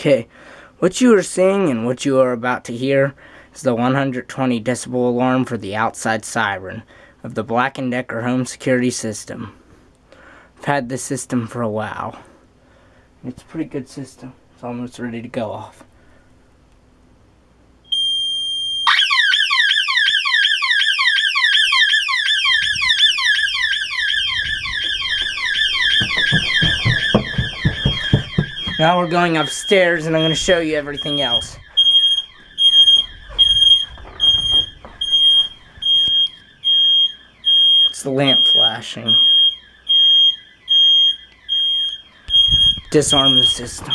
Okay, what you are seeing and what you are about to hear is the 120 decibel alarm for the outside siren of the Black & Decker home security system. I've had this system for a while. It's a pretty good system. It's almost ready to go off. Now we're going upstairs and I'm going to show you everything else. It's the lamp flashing. Disarm the system.